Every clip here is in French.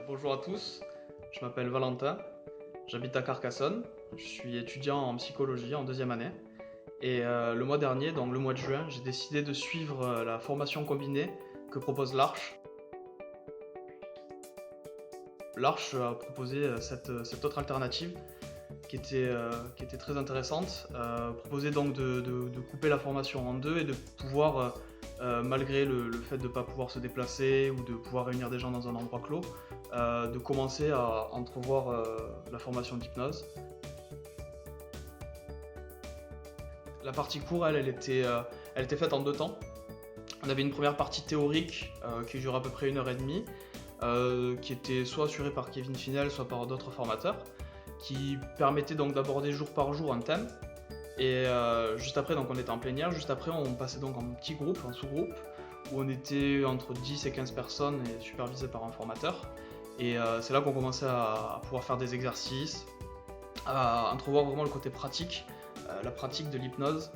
Bonjour à tous, je m'appelle Valentin, j'habite à Carcassonne, je suis étudiant en psychologie en deuxième année et le mois dernier, donc le mois de juin, j'ai décidé de suivre la formation combinée que propose l'Arche. L'Arche a proposé cette autre alternative qui était très intéressante, proposait donc de couper la formation en deux et de pouvoir, malgré le fait de ne pas pouvoir se déplacer ou de pouvoir réunir des gens dans un endroit clos, de commencer à entrevoir la formation d'hypnose. La partie cours, elle était faite en deux temps. On avait une première partie théorique qui dure à peu près 1h30, qui était soit assurée par Kevin Finel, soit par d'autres formateurs, qui permettait donc d'aborder jour par jour un thème. Et juste après, donc on était en plénière, juste après on passait donc en petits groupes, en sous-groupes, où on était entre 10 et 15 personnes et supervisé par un formateur. Et c'est là qu'on commençait à pouvoir faire des exercices, à entrevoir vraiment le côté pratique, la pratique de l'hypnose.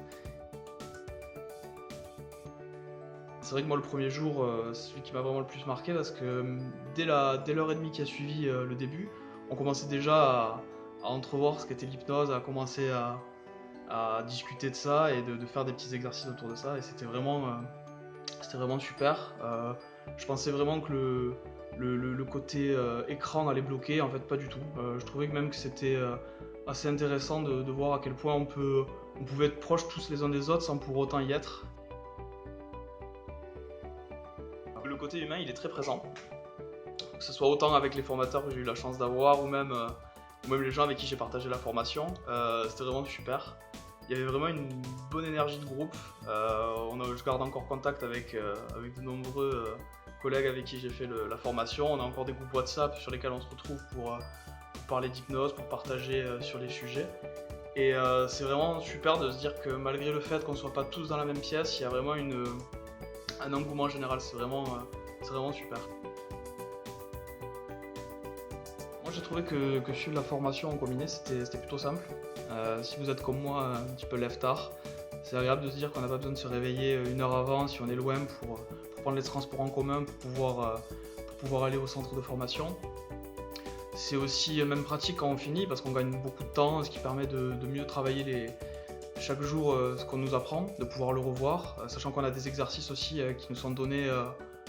C'est vrai que moi le premier jour, c'est celui qui m'a vraiment le plus marqué parce que dès l'heure et demie qui a suivi le début, on commençait déjà à entrevoir ce qu'était l'hypnose, à commencer à discuter de ça et de faire des petits exercices autour de ça et c'était vraiment super. Je pensais vraiment que le côté écran allait bloquer, en fait pas du tout. Je trouvais que même que c'était assez intéressant de voir à quel point on pouvait être proches tous les uns des autres sans pour autant y être. Le côté humain il est très présent, que ce soit autant avec les formateurs que j'ai eu la chance d'avoir ou même les gens avec qui j'ai partagé la formation. C'était vraiment super. Il y avait vraiment une bonne énergie de groupe. Je garde encore contact avec de nombreux collègues avec qui j'ai fait la formation. On a encore des groupes WhatsApp sur lesquels on se retrouve pour parler d'hypnose, pour partager sur les sujets. Et c'est vraiment super de se dire que malgré le fait qu'on ne soit pas tous dans la même pièce, il y a vraiment un engouement général. C'est vraiment super. Moi j'ai trouvé que suivre la formation en combiné c'était plutôt simple. Si vous êtes comme moi un petit peu lève-tard, c'est agréable de se dire qu'on n'a pas besoin de se réveiller 1 heure avant si on est loin pour prendre les transports en commun pour pouvoir aller au centre de formation. C'est aussi même pratique quand on finit parce qu'on gagne beaucoup de temps, ce qui permet de mieux travailler chaque jour ce qu'on nous apprend, de pouvoir le revoir, sachant qu'on a des exercices aussi qui nous sont donnés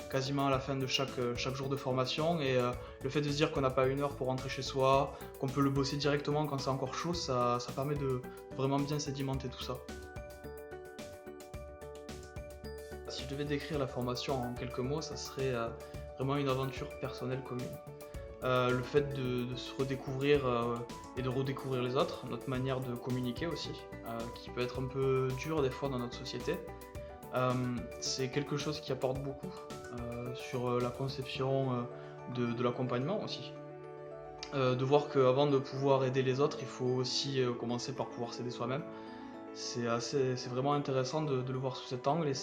quasiment à la fin de chaque jour de formation et le fait de se dire qu'on n'a pas 1 heure pour rentrer chez soi, qu'on peut le bosser directement quand c'est encore chaud, ça permet de vraiment bien sédimenter tout ça. Si je devais décrire la formation en quelques mots, ça serait vraiment une aventure personnelle commune. Le fait de se redécouvrir et de redécouvrir les autres, notre manière de communiquer aussi, qui peut être un peu dure des fois dans notre société. C'est quelque chose qui apporte beaucoup sur la conception de l'accompagnement aussi. De voir qu'avant de pouvoir aider les autres, il faut aussi commencer par pouvoir s'aider soi-même. C'est vraiment intéressant de le voir sous cet angle et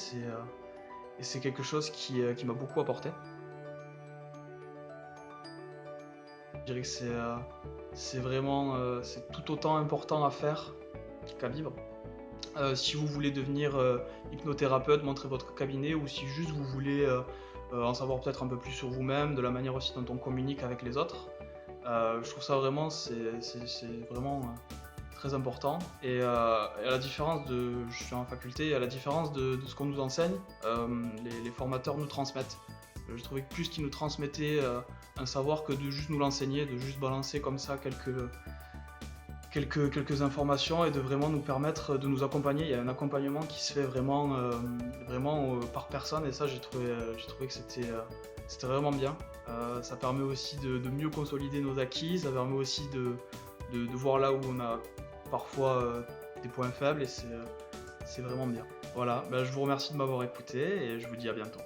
c'est quelque chose qui m'a beaucoup apporté. Je dirais que c'est tout autant important à faire qu'à vivre. Si vous voulez devenir hypnothérapeute, montrer votre cabinet ou si juste vous voulez en savoir peut-être un peu plus sur vous-même, de la manière aussi dont on communique avec les autres, je trouve ça vraiment, c'est vraiment très important. Et à la différence je suis en faculté, à la différence de ce qu'on nous enseigne, les formateurs nous transmettent. Je trouvais que plus qu'ils nous transmettaient un savoir que de juste nous l'enseigner, de juste balancer comme ça quelques informations et de vraiment nous permettre de nous accompagner. Il y a un accompagnement qui se fait vraiment par personne et ça j'ai trouvé que c'était vraiment bien. Ça permet aussi de mieux consolider nos acquis, ça permet aussi de voir là où on a parfois des points faibles et c'est vraiment bien. Voilà, je vous remercie de m'avoir écouté et je vous dis à bientôt.